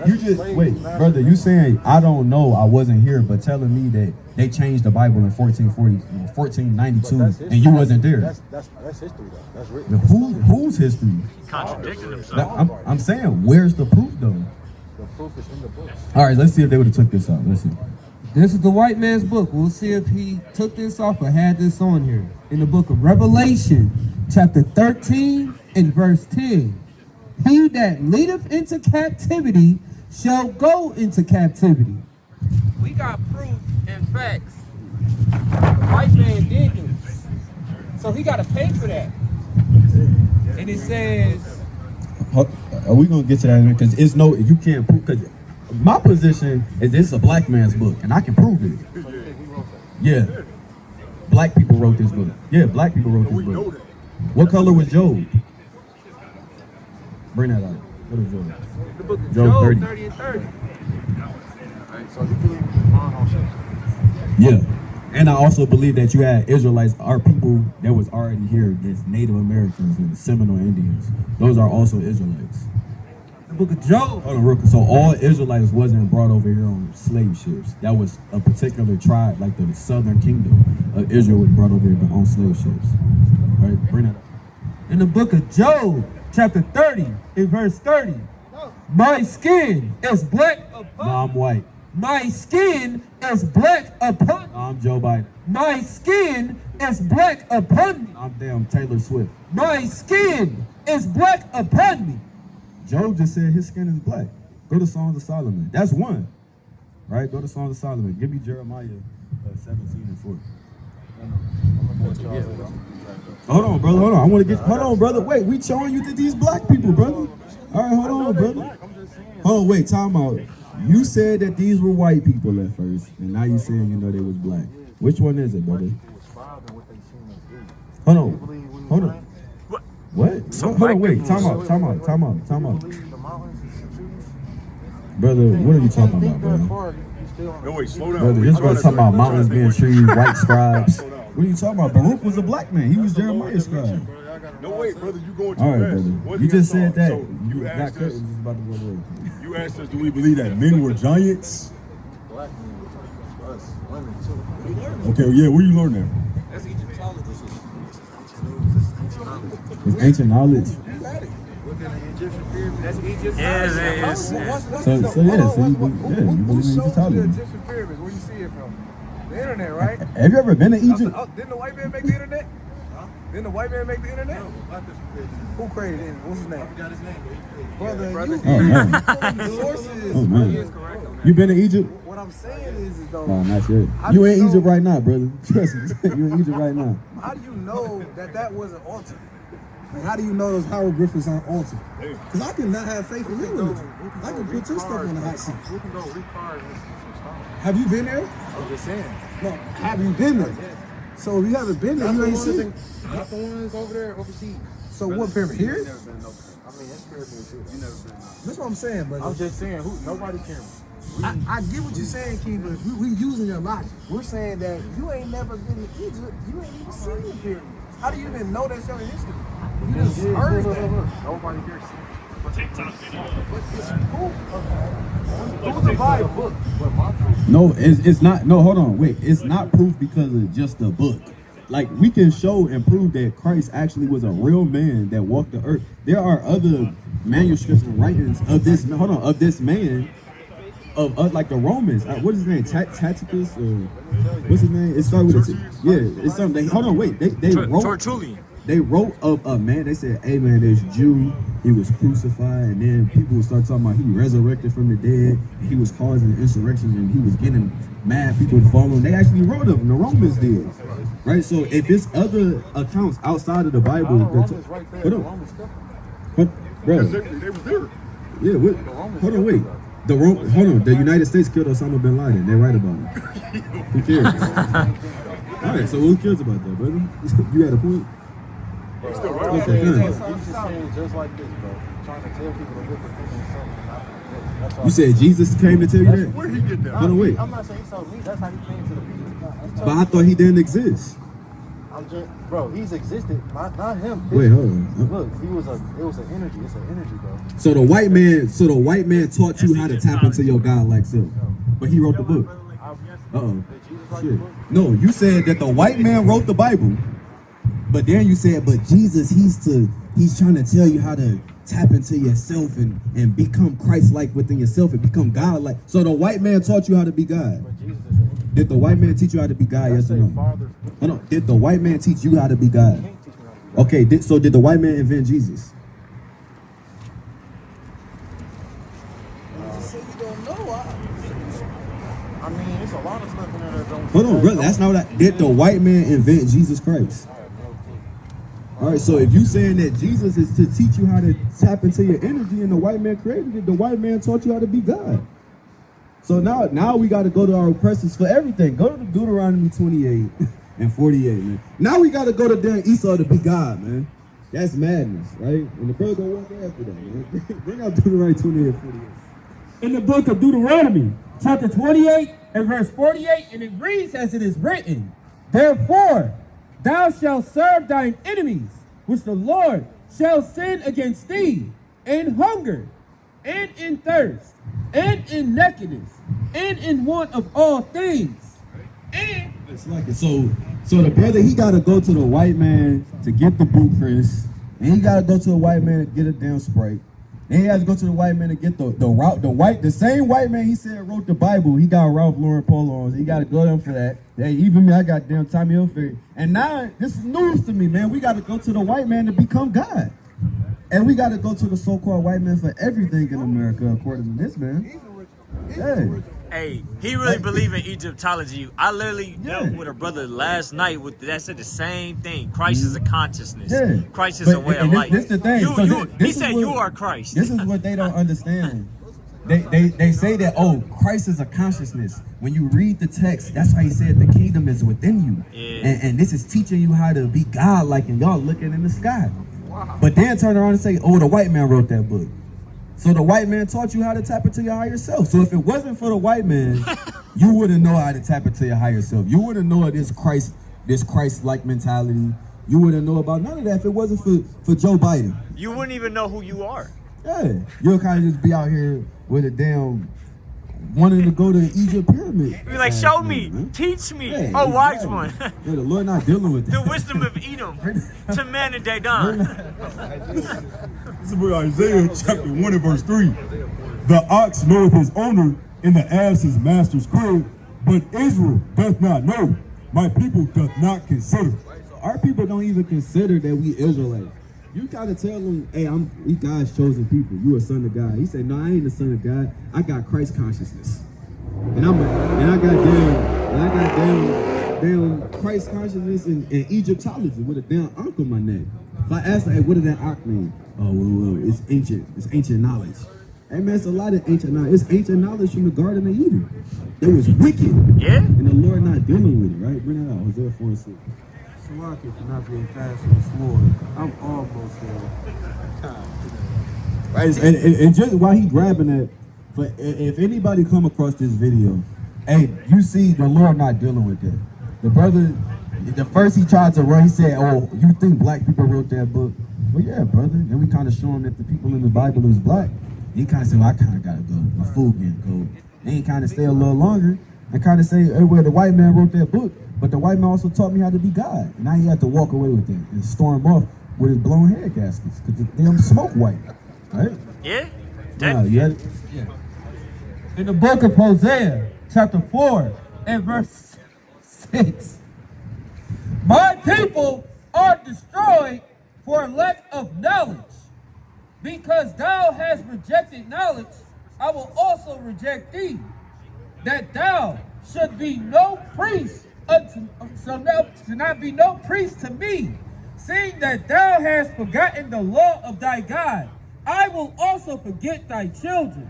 you just wait, brother. You saying I don't know, I wasn't here, but telling me that they changed the Bible in 1492, and you wasn't there. That's history, though. That's written. Whose history? Contradicted himself. I'm saying, where's the proof though? The proof is in the books. All right, let's see if they would have took this out. Let's see. This is the white man's book. We'll see if he took this off or had this on here. In the book of Revelation, chapter 13 and verse 10. He that leadeth into captivity shall go into captivity. We got proof and facts. The white man did this. So he got to pay for that. And it says... Are we gonna get to that in a minute? Because it's no, you can't prove. Because my position is this is a black man's book, and I can prove it. Yeah, black people wrote this book. Yeah, black people wrote this book. What color was Job? Bring that out. What is Job? The book of Job 30. 30 and 30. So you believe on Yeah. And I also believe that you had Israelites, our people that was already here, that's Native Americans and Seminole Indians. Those are also Israelites. The book of Job. Hold on, real quick. So all Israelites wasn't brought over here on slave ships. That was a particular tribe, like the southern kingdom of Israel was brought over here on slave ships. All right, bring that up. In the book of Job, chapter 30, in verse 30. My skin is black upon No, I'm white. My skin is black upon No, I'm Joe Biden. My skin is black upon me. I'm damn Taylor Swift. My skin is black upon me. Job just said his skin is black. Go to Songs of Solomon. That's one. Right? Go to Songs of Solomon. Give me Jeremiah 17 and 4. Hold on, brother. Hold on. I want to get. Hold on, brother. Wait, we showing you that these black people, brother. All right, hold on, brother. Hold on, wait. Time out. You said that these were white people at first, and now you saying you know they was black. Which one is it, brother? Hold on. Hold on. What? Hold on, wait. Time out. Brother, what are you talking about, brother? No, wait, slow down. Brother, this brother talking about mountains being trees, white scribes. What are you talking about? Baruch was a black man. He was Jeremiah's scribe. No, wait, brother, you going too All right, fast. brother. You just said that. So You you got asked cut. us, Just about to go away. you asked us, do we believe that men were giants? Black men, us, women too. Okay, yeah, where you learn that? That's Egyptology. It's ancient knowledge. Look at the Egyptian pyramids. That's Egypt. Yes, So you believe in Egyptology. Egyptian pyramids, where you see it from? The internet, right? Have you ever been to Egypt? Didn't the white man make the internet? Didn't the white man make the internet? Who created it? What's his name? I forgot his name. Brother, Oh man. the sources. Oh man. You been to Egypt? What I'm saying is though, No, not yet. How You do in you know- Egypt right now, brother. Trust me. You in Egypt right now. how do you know that wasn't altered? Like, how do you know those hieroglyphics aren't altered? Because I cannot have faith in you. I can put your stuff on the hot seat. We can go recarve some stone. Have you been there? I'm just saying. No. Have you been there? So if you haven't been there, you ain't seen it. Not the ones over there overseas. So what pyramid? Here? I mean, it's pyramid too. You never been. That's what I'm saying, but I'm just saying, nobody can. I get what you're saying, King, but we using your logic. We're saying that you ain't never been to Egypt. You ain't even seen the pyramids. How do you even know that's your history? You just heard that. Nobody here seen it. TikTok video. But it's proof of that. Who's the Bible? But my proof. No, it's not. No, hold on, wait. It's not proof because of just a book. Like, we can show and prove that Christ actually was a real man that walked the earth. There are other manuscripts and writings of this. Hold on, of this man, of like the Romans. What is his name? Tacitus or what's his name? It started with it's something. Hold on, wait. They wrote. Tertullian. They wrote of a man. They said, "Hey man, this Jew, he was crucified, and then people would start talking about he resurrected from the dead, and he was causing insurrections, and he was getting mad people to follow him." They actually wrote of him. The Romans did, right? So if it's other accounts outside of the Bible, Romans right there. hold on, Romans stuff. bro, They was there. yeah, hold on, wait. Hold on. The United States killed Osama bin Laden. They're right about it. Who cares? All right, so who cares about that, brother? You had a point. Okay, He's just saying just like this, bro. Trying to tell people to look at this and something. That's all. You said Jesus came to tell you that? Where he get that? Hold on, wait. I'm not saying he told me. That's how he came to the people. But I thought he didn't exist. I'm just, bro. He's existed, not him. Wait, hold on. Look, it was an energy. It's an energy, bro. So the white man taught you how to tap into your godlike self, but he wrote the book. Uh-oh. Shit. No, you said that the white man wrote the Bible, but then you said, but Jesus, he's trying to tell you how to tap into yourself and become Christ-like within yourself and become God-like. So the white man taught you how to be God. Did the white man teach you how to be God? Yes or no? Hold on. Did the white man teach you how to be God? Okay. So did the white man invent Jesus? I mean, it's a lot of stuff in there that don't. Hold on, brother. That's not what did the white man invent Jesus Christ? All right, so if you saying that Jesus is to teach you how to tap into your energy and the white man created it, the white man taught you how to be God. So now we got to go to our oppressors for everything. Go to Deuteronomy 28 and 48, man. Now we got to go to damn Esau to be God, man. That's madness, right? And the brother gonna walk after that, man. Bring out Deuteronomy 28 and 48. In the book of Deuteronomy, chapter 28 and verse 48, and it reads as it is written, "Therefore thou shalt serve thine enemies, which the Lord shall send against thee, in hunger, and in thirst, and in nakedness, and in want of all things." And it's like it. So the brother, he gotta go to the white man to get the boot Chris, and he gotta go to the white man to get a damn Sprite. Then he has to go to the white man to get the same white man he said wrote the Bible. He got Ralph Lauren polo on. So he got to go to him for that. Hey, even me, I got damn Tommy Hilfiger. And now this is news to me, man. We got to go to the white man to become God, and we got to go to the so-called white man for everything in America, according to this man. Hey, he really believe in Egyptology. I literally dealt with a brother last night that said the same thing. Christ is a consciousness. Yeah. Christ is a way of life. This the thing. He said you are Christ. This is what they don't understand. They say that, oh, Christ is a consciousness. When you read the text, that's why he said the kingdom is within you. Yeah. And this is teaching you how to be God-like, and y'all looking in the sky. Wow. But then turn around and say, oh, the white man wrote that book. So the white man taught you how to tap into your higher self. So if it wasn't for the white man, you wouldn't know how to tap into your higher self. You wouldn't know this Christ-like mentality. You wouldn't know about none of that if it wasn't for Joe Biden. You wouldn't even know who you are. Yeah, you'll kind of just be out here with a damn wanting to go to the Egypt pyramid. Be like, show me, teach me. Yeah, oh, wise exactly. one. Yeah, the Lord not dealing with that. The wisdom of Edom to man and Dadan. This is where Isaiah chapter 1 and verse 3. The ox knoweth his owner, and the ass his master's crib, but Israel doth not know. My people doth not consider. Our people don't even consider that we Israelites. You gotta tell them, hey, we God's chosen people. You a son of God. He said, no, I ain't a son of God. I got Christ consciousness. And I got damn Christ consciousness and Egyptology with a damn ankh on my neck. If I ask her, hey, what does that ankh mean? Oh, well, it's ancient. It's ancient knowledge. Hey man, it's a lot of ancient knowledge. It's ancient knowledge from the Garden of Eden. It was wicked. Yeah. And the Lord not dealing with it, right? Bring that out. Hosea 4 and 6. Salaki for not being fast on the floor. I'm almost there. Right, and just while he grabbing that, if anybody come across this video, hey, you see the Lord not dealing with that. The brother, The first he tried to run, he said, "Oh, you think black people wrote that book?" Well, yeah, brother. Then we kind of show him that the people in the Bible is black. He kind of said, "Well, I kind of gotta go. My food getting cold." Then he kind of stay a little longer and kind of say, "Hey, well, the white man wrote that book, but the white man also taught me how to be God." And now he had to walk away with it and storm off with his blown head gaskets because the damn smoke white, right? Yeah. Yeah. In the book of Hosea, chapter 4 and verse 6. My people are destroyed for lack of knowledge. Because thou hast rejected knowledge, I will also reject thee. That thou should be no priest should not be no priest to me, seeing that thou hast forgotten the law of thy God. I will also forget thy children.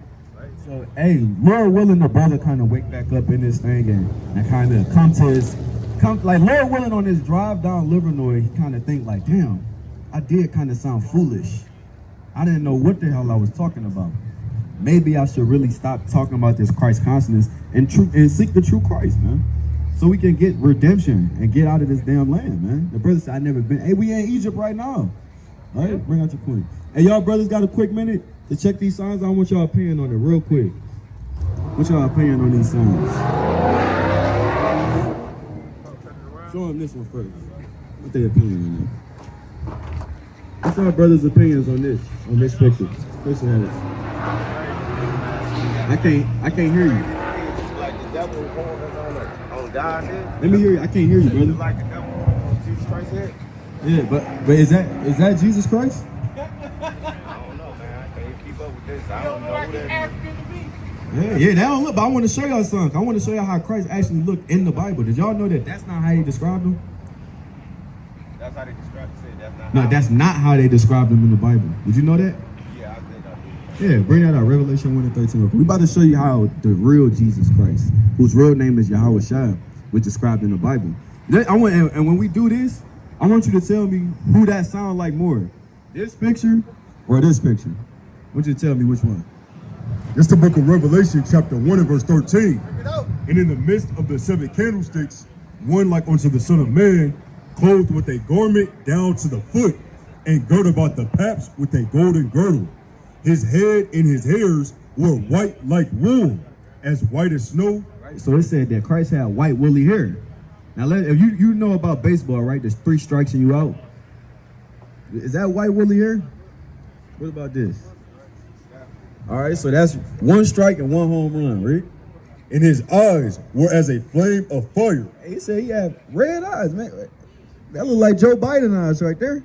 So, hey, Lord willing, the brother kind of wake back up in this thing and kind of like Lord willing on his drive down Livernois, he kind of think like, damn, I did kind of sound foolish. I didn't know what the hell I was talking about. Maybe I should really stop talking about this Christ consciousness and seek the true Christ, man. So we can get redemption and get out of this damn land, man. The brother said, I never been. Hey, we in Egypt right now. All right, bring out your point. Hey, y'all brothers got a quick minute to check these signs? I want y'all opinion on it real quick. What's y'all opinion on these signs? Show them this one first. What's their opinion on it? What's our brothers' opinions on this picture? Listen at it. I can't hear you. It's like the devil on God's head. Let me hear you. I can't hear you, brother. It's like the devil on Jesus Christ's head. Yeah, but is that Jesus Christ? I don't know, man. I can't keep up with this. I don't know who that is. Yeah, that don't look. But I want to show y'all something. I want to show y'all how Christ actually looked in the Bible. Did y'all know that that's not how he described him? That's how they describe it. That's not. No, that's not how they described him in the Bible. Did you know that? Yeah, I think I do. Yeah, bring that out. Revelation 1:13. We about to show you how the real Jesus Christ, whose real name is Yahweh Shai, was described in the Bible. And when we do this, I want you to tell me who that sound like more. This picture or this picture? I want you to tell me which one. It's the book of Revelation, chapter 1 and verse 13. And in the midst of the 7 candlesticks, one like unto the Son of Man, clothed with a garment down to the foot, and girt about the paps with a golden girdle. His head and his hairs were white like wool, as white as snow. Right. So it said that Christ had white woolly hair. Now, if you know about baseball, right? There's 3 strikes and you out. Is that white woolly hair? What about this? All right, so that's 1 strike and 1 home run, right? And his eyes were as a flame of fire. He said he had red eyes, man. That look like Joe Biden eyes right there.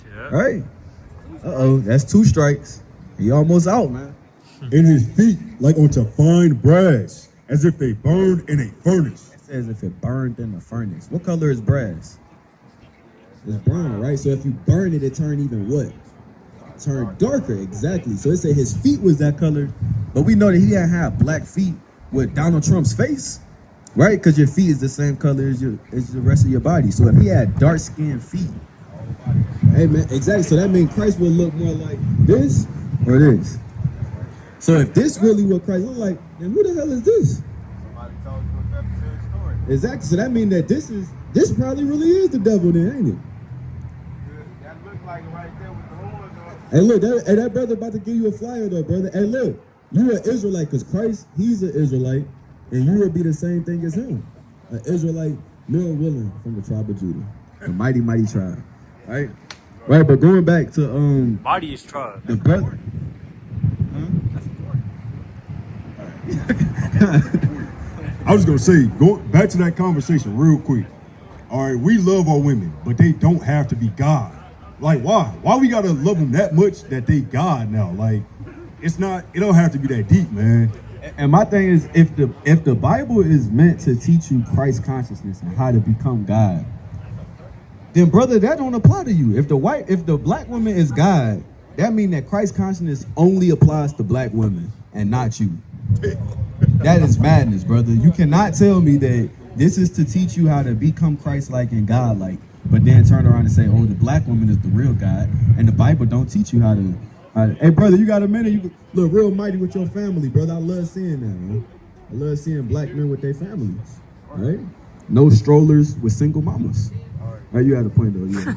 Yeah. Right? Uh-oh, that's 2 strikes. He almost out, man. And his feet like unto fine brass, as if they burned in a furnace. It says if it burned in a furnace. What color is brass? It's brown, right? So if you burn it, it turn even what? Turn darker, exactly. So it said his feet was that color, but we know that he didn't have black feet with Donald Trump's face, right? Because your feet is the same color as the rest of your body. So if he had dark-skinned feet, hey man, exactly. So that means Christ will look more like this or this. So if this really what Christ look like, then who the hell is this? Somebody told you a Baptist story. Exactly. So that means that this probably really is the devil then, ain't it? That looked like it right there with the horns on. Hey, look, that brother about to give you a flyer though, brother. Hey, look, you an Israelite because Christ, he's an Israelite, and you will be the same thing as him. An Israelite, Lord willing, from the tribe of Judah. The mighty, mighty tribe. Right? Right, but going back to Mightiest tribe. the brother. I was gonna say, go back to that conversation real quick. All right, we love our women, but they don't have to be God. Like, why? Why we gotta love them that much that they God now? Like, it don't have to be that deep, man. And my thing is, if the Bible is meant to teach you Christ consciousness and how to become God, then brother, that don't apply to you. If the black woman is God, that means that Christ consciousness only applies to black women and not you. That is madness, brother. You cannot tell me that this is to teach you how to become Christ-like and God-like, but then turn around and say, oh, the black woman is the real God, and the Bible don't teach you how to. Hey, brother, you got a minute? You look real mighty with your family, brother. I love seeing that, man. I love seeing black men with their families, right? No strollers with single mamas. Right, you had a point though. Yeah.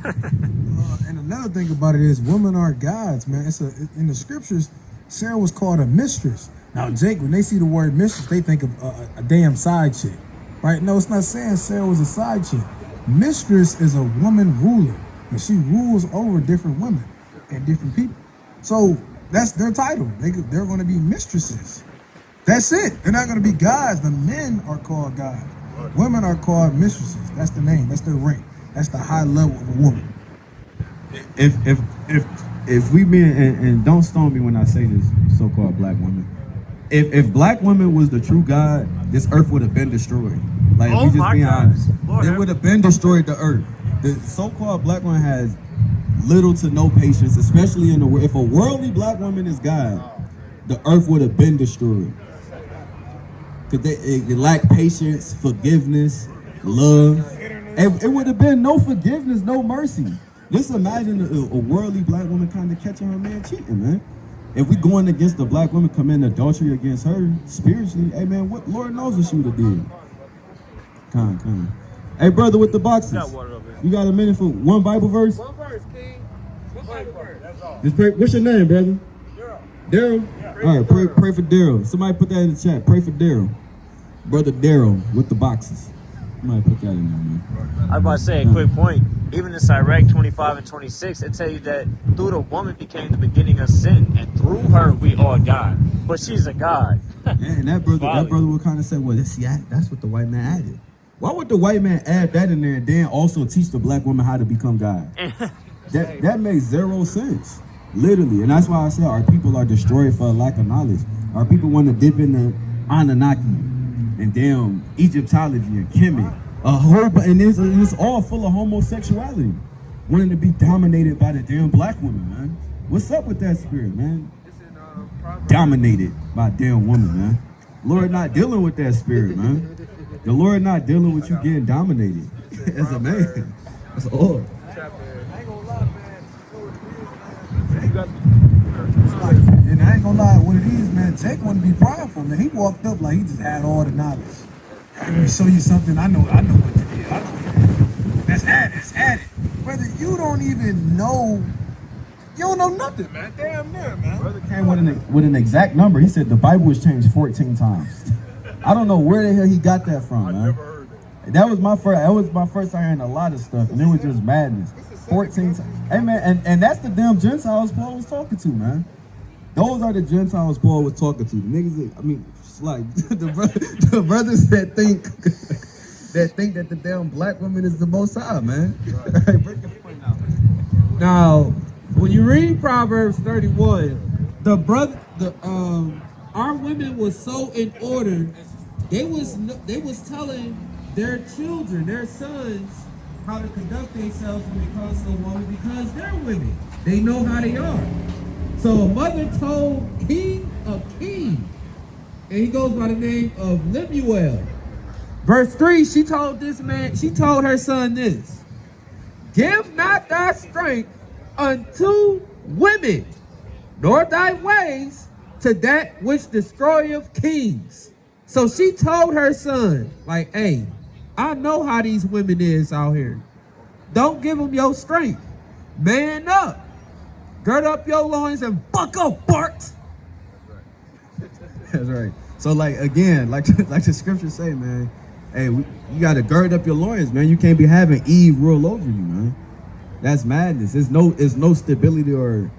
And another thing about it is women are gods, man. In the scriptures, Sarah was called a mistress. Now, Jake, when they see the word mistress, they think of a damn side chick, right? No, it's not saying Sarah was a side chick. Mistress is a woman ruler, and she rules over different women and different people. So that's their title. They're going to be mistresses. That's it. They're not going to be gods. The men are called gods. Women are called mistresses. That's the name. That's their rank. That's the high level of a woman. If we mean, and don't stone me when I say this, so-called black women. If black women was the true God, this earth would have been destroyed. Like, Oh we just my being God. honest. Lord It have would have been destroyed the earth. The so-called black woman has little to no patience, especially in the world. If a worldly black woman is God, the earth would have been destroyed. Because they lack patience, forgiveness, love. It would have been no forgiveness, no mercy. Just imagine a worldly black woman kind of catching her man cheating, man. If we going against the black woman committing adultery against her spiritually, hey man, what Lord knows what she would have did. Come on. Hey brother with the boxes, you got a minute for one Bible verse? One verse, King. One Bible verse. That's all. Just pray. What's your name, brother? Daryl. All right, pray for Daryl. Somebody put that in the chat. Pray for Daryl, brother Daryl with the boxes. Somebody put that in there, man. I was about to say a quick point. Even in Sirach 25 and 26, it tells you that through the woman became the beginning of sin, and through her we are God. But she's a God. And that brother would kind of say, well, that's what the white man added. Why would the white man add that in there and then also teach the black woman how to become God? That makes zero sense, literally. And that's why I say our people are destroyed for a lack of knowledge. Our people want to dip in the Anunnaki and damn Egyptology and Kemet. And it's all full of homosexuality, wanting to be dominated by the damn black woman, man. What's up with that spirit, man? Dominated by a damn woman, man. Lord not dealing with that spirit, man. The Lord not dealing with you getting dominated as a man. That's all. And I ain't gonna lie, what it is, man, Jake wanna be prideful, man. He walked up like he just had all the knowledge. I'm gonna show you something, I know what to do. I know what to do. Let's add it. Brother, you don't even know, you don't know nothing, man. Damn near, man. Brother came with an exact number. He said the Bible was changed 14 times. I don't know where the hell he got that from, man. Never heard that. That was my first time hearing a lot of stuff, and it was just madness. 14 times. Hey man, and that's the damn Gentiles Paul was talking to, man. Those are the Gentiles Paul was talking to. The niggas, I mean, it's like the brothers that think that the damn black woman is the most high, man. Right. Break your point out. Now, when you read Proverbs 31, our women was so in order. They was telling their children, their sons, how to conduct themselves when it comes to a woman because they're women. They know how they are. So a mother told King of Kings, and he goes by the name of Lemuel. Verse 3, she told her son this: give not thy strength unto women, nor thy ways to that which destroyeth kings. So she told her son, like, hey, I know how these women is out here. Don't give them your strength. Man up. Gird up your loins and buck up, Bart. That's right. So like again, like the scriptures say, man, hey, you gotta gird up your loins, man. You can't be having Eve rule over you, man. That's madness. There's no stability or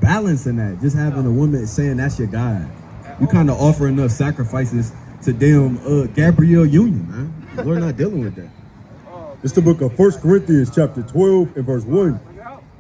balance in that. Just having a woman saying that's your God. You kind of offer enough sacrifices to damn Gabrielle Union, man. We're not dealing with that. It's the book of 1 Corinthians chapter 12 and verse 1.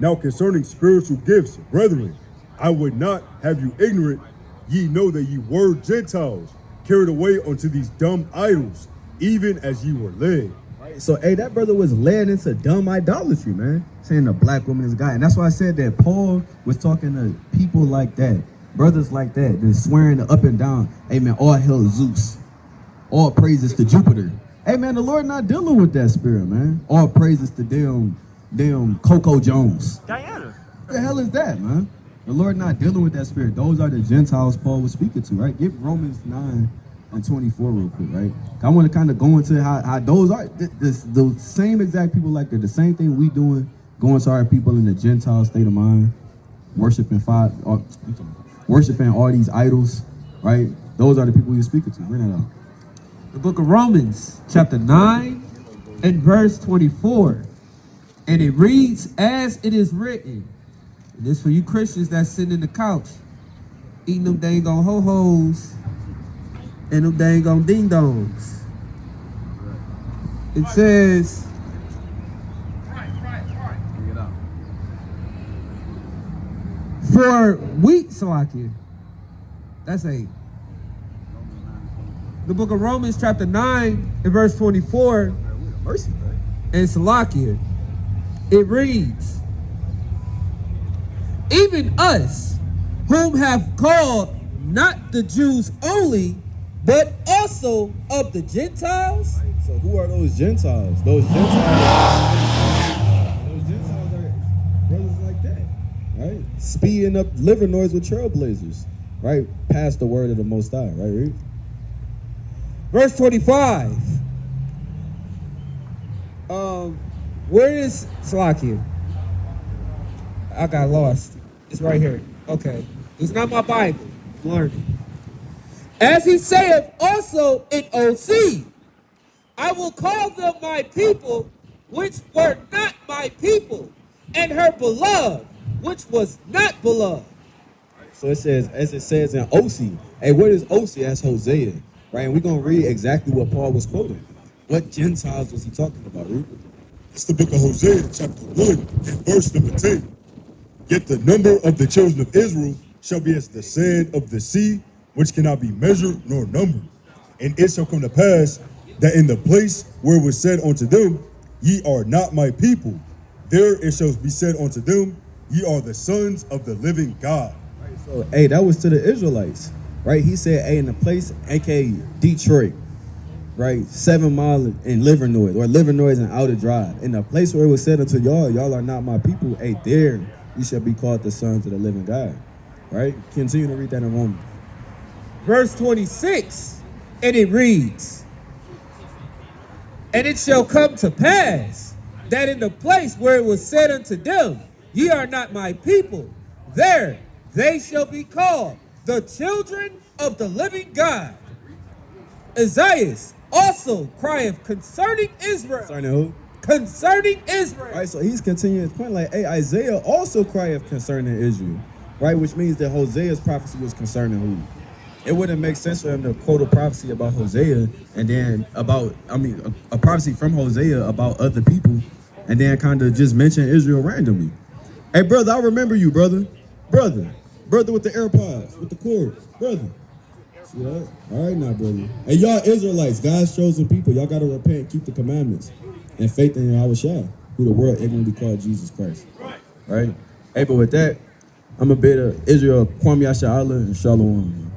Now concerning spiritual gifts, brethren, I would not have you ignorant. Ye know that ye were Gentiles, carried away unto these dumb idols, even as ye were led. So, hey, that brother was led into dumb idolatry, man. Saying the black woman is God. And that's why I said that Paul was talking to people like that, brothers like that, that's swearing up and down, hey, man, all hail Zeus. All praises to Jupiter. Hey, man, the Lord not dealing with that spirit, man. All praises to damn Coco Jones. Diana. What the hell is that, man? The Lord not dealing with that spirit. Those are the Gentiles Paul was speaking to, right? Give Romans 9 and 24 real quick, right? I want to kind of go into how those are the same exact people like the same thing we doing, going to our people in the Gentile state of mind, worshiping all these idols, right? Those are the people you're speaking to. Bring that out. The book of Romans, chapter 9 and verse 24. And it reads, as it is written. And this for you Christians that's sitting in the couch, eating them dang on ho-hos and them dang on ding-dongs. It says, for wheat, Salakia. That's 8. The book of Romans, chapter 9 and verse 24. Mercy, right? And Salakia. It reads, even us, whom have called not the Jews only, but also of the Gentiles. So who are those Gentiles? Those Gentiles are brothers like that, right? Speeding up liver noise with trailblazers, right? Past the word of the Most High, right? Read. Verse 25. Where is Salakia? I got lost. It's right here. Okay. It's not my Bible. I'm learning. As he saith also in OC, I will call them my people, which were not my people, and her beloved, which was not beloved. So it says, as it says in OC. Hey, what is OC? That's Hosea, right? And we're going to read exactly what Paul was quoting. What Gentiles was he talking about, Read? It's the book of Hosea, chapter 1, and verse number 10. Yet the number of the children of Israel shall be as the sand of the sea, which cannot be measured nor numbered. And it shall come to pass that in the place where it was said unto them, ye are not my people, there it shall be said unto them, ye are the sons of the living God. Right, so, hey, that was to the Israelites, right? He said, hey, in the place, aka Detroit, right? 7 Mile in Livernois, or Livernois and Outer Drive. In the place where it was said unto y'all, y'all are not my people, hey, there you shall be called the sons of the living God, right? Continue to read that in Romans. Verse 26, and it reads, and it shall come to pass that in the place where it was said unto them, ye are not my people, there they shall be called the children of the living God. Isaiah also crieth concerning Israel. Concerning who? Concerning Israel. Right, so he's continuing his point like, hey, Isaiah also crieth concerning Israel, right? Which means that Hosea's prophecy was concerning who? It wouldn't make sense for him to quote a prophecy about Hosea and then a prophecy from Hosea about other people and then kind of just mention Israel randomly. Hey, brother, I remember you, brother. Brother with the AirPods, with the cord, brother. See that? All right now, brother. Hey, y'all Israelites, God's chosen people, y'all got to repent and keep the commandments and faith in Yahweh Shai, who the world ignorantly called Jesus Christ. Right? Hey, but with that, I'm going to bid Israel Kwame Yasha Allah and Shalom.